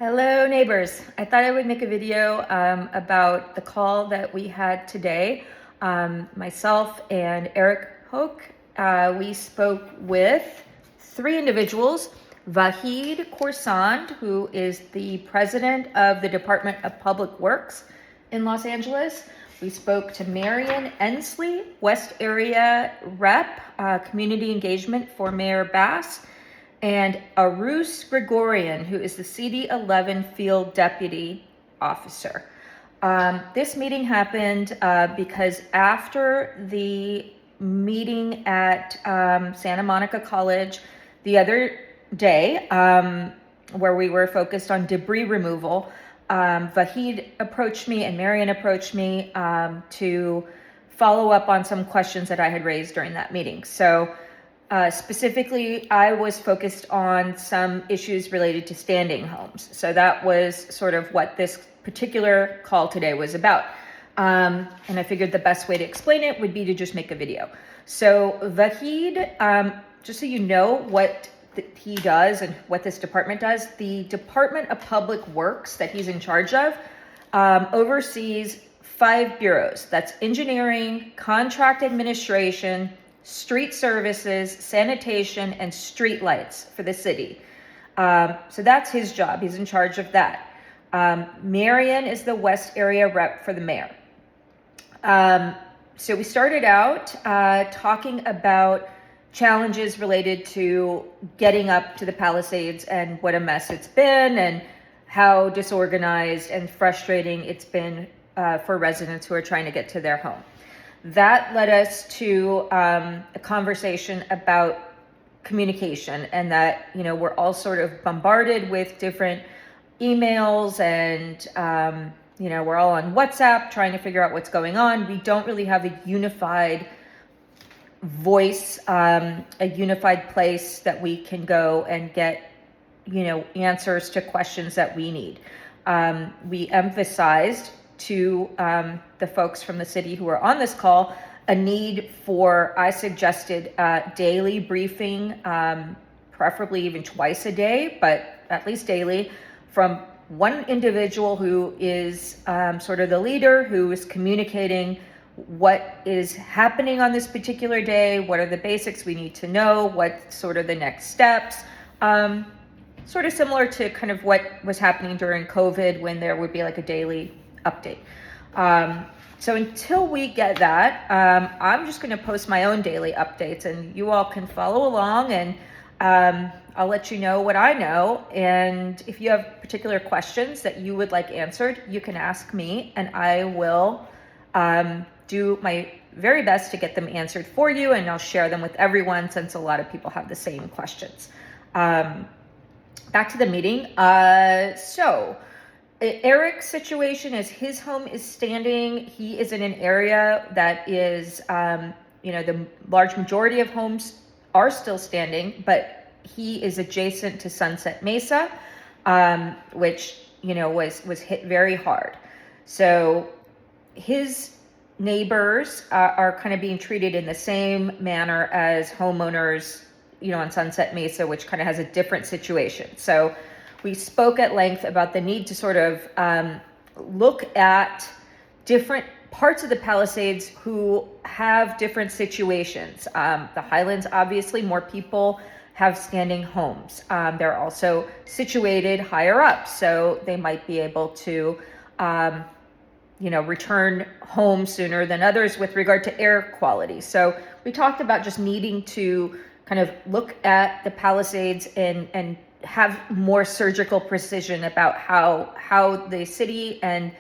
Hello neighbors. I thought I would make a video about the call that we had today. Myself and Eric Hoke, we spoke with three individuals. Vahid Khorsand, who is the president of the Department of Public Works in Los Angeles. We spoke to Marion Ensley, West Area Rep, Community Engagement for Mayor Bass, and Arus Gregorian, who is the CD11 Field Deputy Officer. This meeting happened because after the meeting at Santa Monica College the other day, where we were focused on debris removal, Vahid approached me and Marion approached me to follow up on some questions that I had raised during that meeting. So specifically, I was focused on some issues related to standing homes. So that was sort of what this particular call today was about. And I figured the best way to explain it would be to just make a video. So Vahid, just so you know what he does and what this department does, the Department of Public Works that he's in charge of oversees 5 bureaus. That's engineering, contract administration, street services, sanitation, and street lights for the city. So that's his job. He's in charge of that. Marion is the West Area Rep for the mayor. So we started out talking about challenges related to getting up to the Palisades and what a mess it's been and how disorganized and frustrating it's been for residents who are trying to get to their home. That led us to a conversation about communication, and that, you know, we're all sort of bombarded with different emails and, you know, we're all on WhatsApp trying to figure out what's going on. We don't really have a unified voice, a unified place that we can go and get, you know, answers to questions that we need. We emphasized to the folks from the city who are on this call a need for, I suggested, daily briefing, preferably even twice a day, but at least daily, from one individual who is sort of the leader, who is communicating what is happening on this particular day, what are the basics we need to know, what sort of the next steps, sort of similar to kind of what was happening during COVID when there would be like a daily update. So until we get that, I'm just going to post my own daily updates, and you all can follow along, and I'll let you know what I know. And if you have particular questions that you would like answered, you can ask me, and I will do my very best to get them answered for you, and I'll share them with everyone since a lot of people have the same questions. Back to the meeting. So Eric's situation is his home is standing. He is in an area that is, you know, the large majority of homes are still standing, but he is adjacent to Sunset Mesa, which, you know, was hit very hard. So his neighbors are kind of being treated in the same manner as homeowners, you know, on Sunset Mesa, which kind of has a different situation. So we spoke at length about the need to sort of look at different parts of the Palisades who have different situations. The Highlands, obviously, more people have standing homes. They're also situated higher up, so they might be able to, you know, return home sooner than others with regard to air quality. So we talked about just needing to kind of look at the Palisades and have more surgical precision about how the city and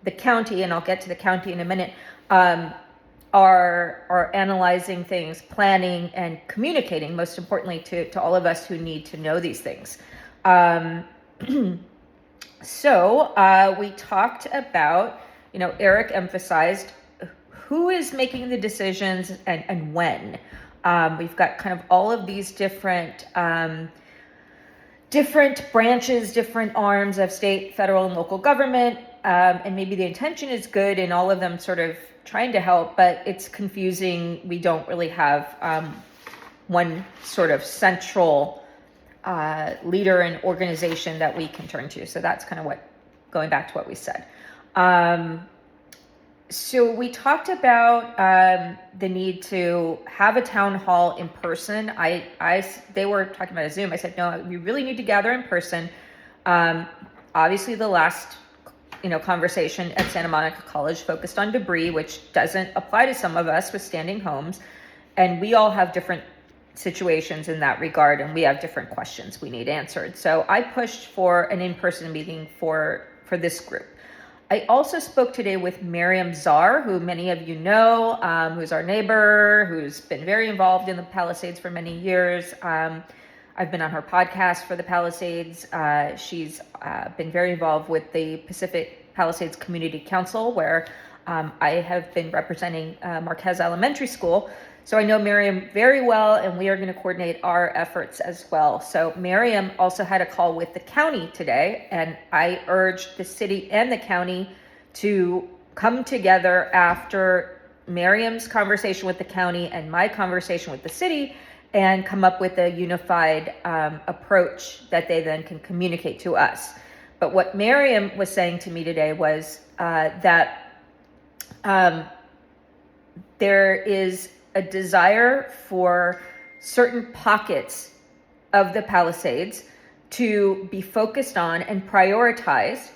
the county, and I'll get to the county in a minute, are analyzing things, planning, and communicating, most importantly, to all of us who need to know these things. So we talked about, you know, Eric emphasized who is making the decisions and when. We've got kind of all of these different branches, different arms of state, federal, and local government, and maybe the intention is good and all of them sort of trying to help, but it's confusing. We don't really have one sort of central leader and organization that we can turn to. So that's kind of going back to what we said. So we talked about the need to have a town hall in person. They were talking about a Zoom. I said, no, we really need to gather in person. Obviously, the last conversation at Santa Monica College focused on debris, which doesn't apply to some of us with standing homes. And we all have different situations in that regard, and we have different questions we need answered. So I pushed for an in-person meeting for this group. I also spoke today with Miriam Czar, who many of you know, who's our neighbor, who's been very involved in the Palisades for many years. I've been on her podcast for the Palisades. She's been very involved with the Pacific Palisades Community Council, where I have been representing Marquez Elementary School. So I know Miriam very well, and we are going to coordinate our efforts as well. So Miriam also had a call with the county today, and I urged the city and the county to come together after Miriam's conversation with the county and my conversation with the city and come up with a unified approach that they then can communicate to us. But what Miriam was saying to me today was that there is a desire for certain pockets of the Palisades to be focused on and prioritized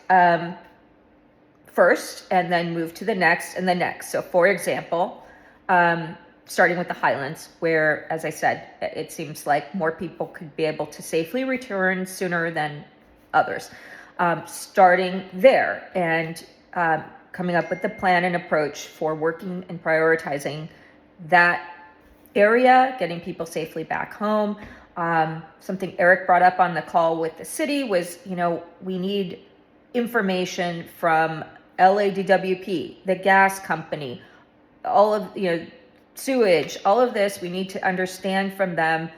first, and then move to the next and the next. So for example, starting with the Highlands, where, as I said, it seems like more people could be able to safely return sooner than others. Starting there and coming up with the plan and approach for working and prioritizing that area, getting people safely back home. Something Eric brought up on the call with the city was, we need information from LADWP, the gas company, all of, sewage, all of this. We need to understand from them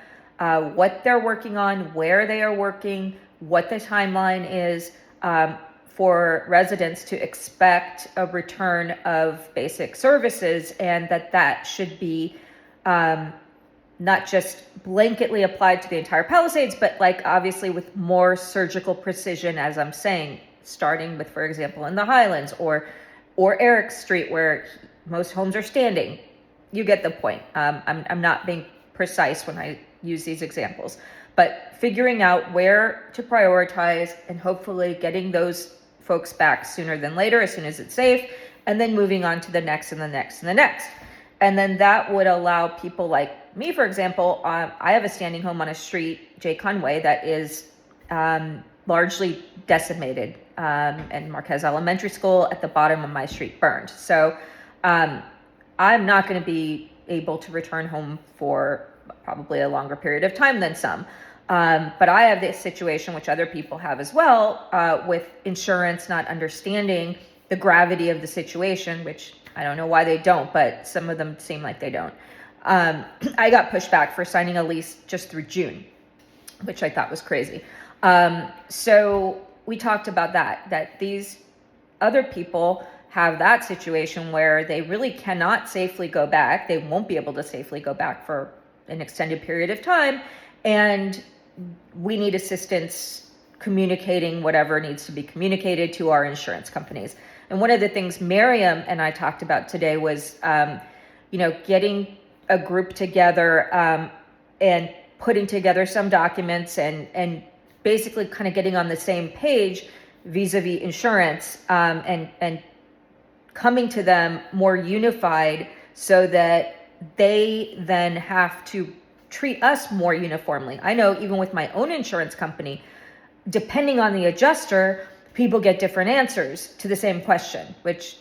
what they're working on, where they are working, what the timeline is, for residents to expect a return of basic services, and that should be not just blanketly applied to the entire Palisades, but obviously with more surgical precision, as I'm saying, starting with, for example, in the Highlands or Eric Street, where most homes are standing. You get the point. I'm not being precise when I use these examples, but figuring out where to prioritize and hopefully getting those folks back sooner than later, as soon as it's safe, and then moving on to the next and the next and the next. And then that would allow people like me, for example, I have a standing home on a street, J. Conway, that is largely decimated, and Marquez Elementary School at the bottom of my street burned. So I'm not going to be able to return home for probably a longer period of time than some. But I have this situation, which other people have as well, with insurance not understanding the gravity of the situation, which I don't know why they don't, but some of them seem like they don't. I got pushed back for signing a lease just through June, which I thought was crazy. So we talked about that these other people have that situation where they really cannot safely go back. They won't be able to safely go back for an extended period of time. And we need assistance communicating whatever needs to be communicated to our insurance companies. And one of the things Miriam and I talked about today was, getting a group together and putting together some documents and basically kind of getting on the same page vis-a-vis insurance, and coming to them more unified so that they then have to treat us more uniformly. I know even with my own insurance company, depending on the adjuster, people get different answers to the same question, which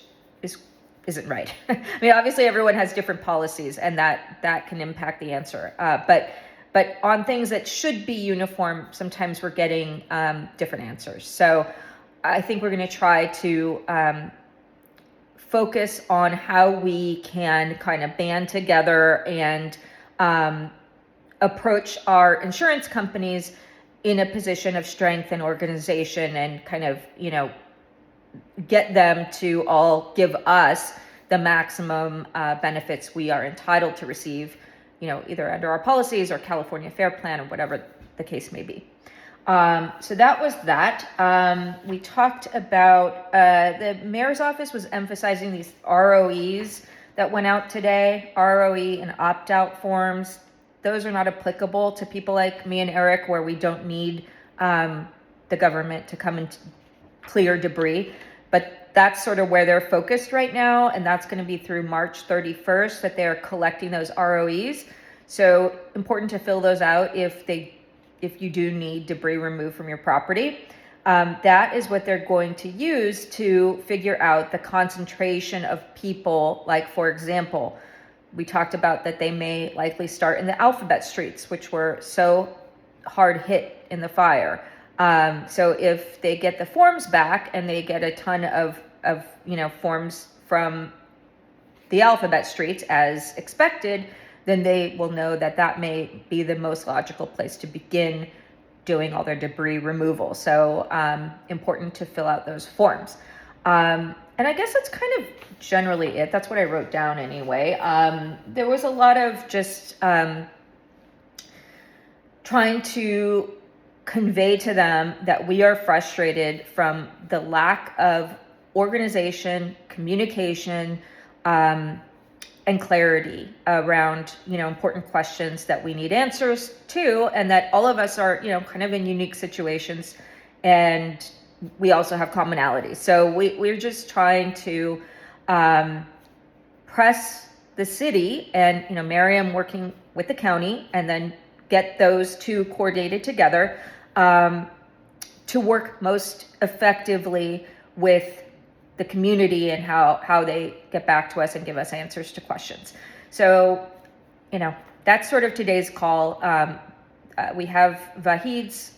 isn't right. I mean, obviously everyone has different policies, and that can impact the answer. But on things that should be uniform, sometimes we're getting different answers. So I think we're going to try to focus on how we can kind of band together and approach our insurance companies in a position of strength and organization, and kind of, get them to all give us the maximum benefits we are entitled to receive, either under our policies or California Fair Plan or whatever the case may be. So that was that. We talked about the mayor's office was emphasizing these ROEs that went out today, ROE and opt-out forms. Those are not applicable to people like me and Eric, where we don't need the government to come and clear debris. But that's sort of where they're focused right now, and that's going to be through March 31st that they're collecting those ROEs. So important to fill those out if you do need debris removed from your property. That is what they're going to use to figure out the concentration of people. Like, for example, we talked about that they may likely start in the alphabet streets, which were so hard hit in the fire. So if they get the forms back and they get a ton of forms from the alphabet streets as expected, then they will know that that may be the most logical place to begin doing all their debris removal. So important to fill out those forms. And I guess that's kind of generally it. That's what I wrote down anyway. There was a lot of just trying to convey to them that we are frustrated from the lack of organization, communication, and clarity around, important questions that we need answers to, and that all of us are, kind of in unique situations, and we also have commonalities. So we're just trying to press the city and, Miriam working with the county, and then get those two coordinated together to work most effectively with the community and how they get back to us and give us answers to questions. So, that's sort of today's call. We have Vahid's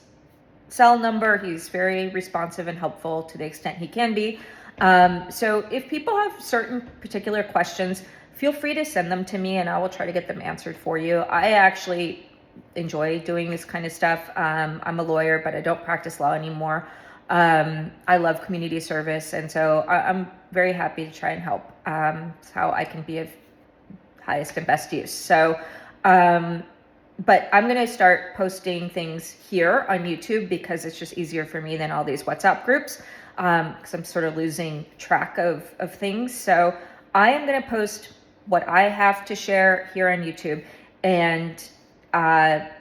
cell number. He's very responsive and helpful to the extent he can be. So if people have certain particular questions, feel free to send them to me and I will try to get them answered for you. I actually enjoy doing this kind of stuff. I'm a lawyer, but I don't practice law anymore. I love community service, and so I'm very happy to try and help. It's how I can be of highest and best use. So, but I'm going to start posting things here on YouTube because it's just easier for me than all these WhatsApp groups, because I'm sort of losing track of things. So I am going to post what I have to share here on YouTube, and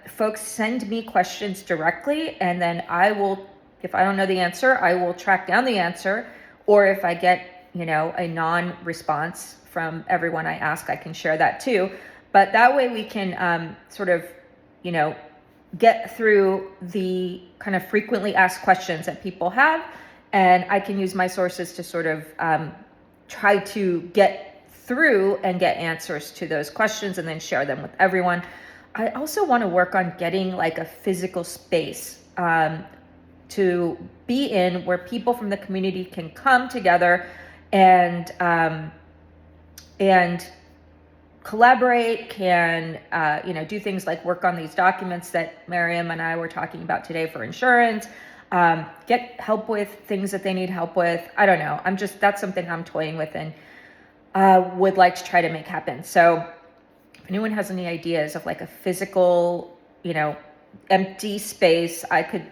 folks send me questions directly, and then I will, if I don't know the answer, I will track down the answer, or if I get, a non-response from everyone I ask, I can share that too. But that way we can sort of, get through the kind of frequently asked questions that people have, and I can use my sources to sort of try to get through and get answers to those questions and then share them with everyone. I also want to work on getting like a physical space to be in where people from the community can come together and collaborate, can do things like work on these documents that Miriam and I were talking about today for insurance, get help with things that they need help with. I don't know. That's something I'm toying with and would like to try to make happen. So if anyone has any ideas of like a physical, empty space, I could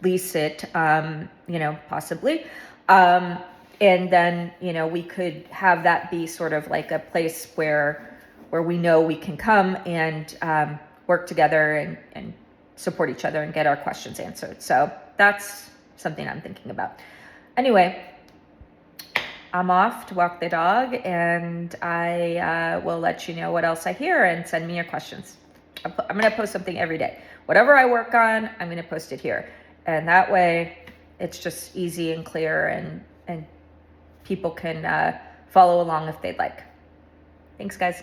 lease it, possibly. And then, we could have that be sort of like a place where we know we can come and work together and support each other and get our questions answered. So that's something I'm thinking about. Anyway, I'm off to walk the dog, and I will let you know what else I hear and send me your questions. I'm going to post something every day. Whatever I work on, I'm going to post it here. And that way it's just easy and clear, and people can follow along if they'd like. Thanks, guys.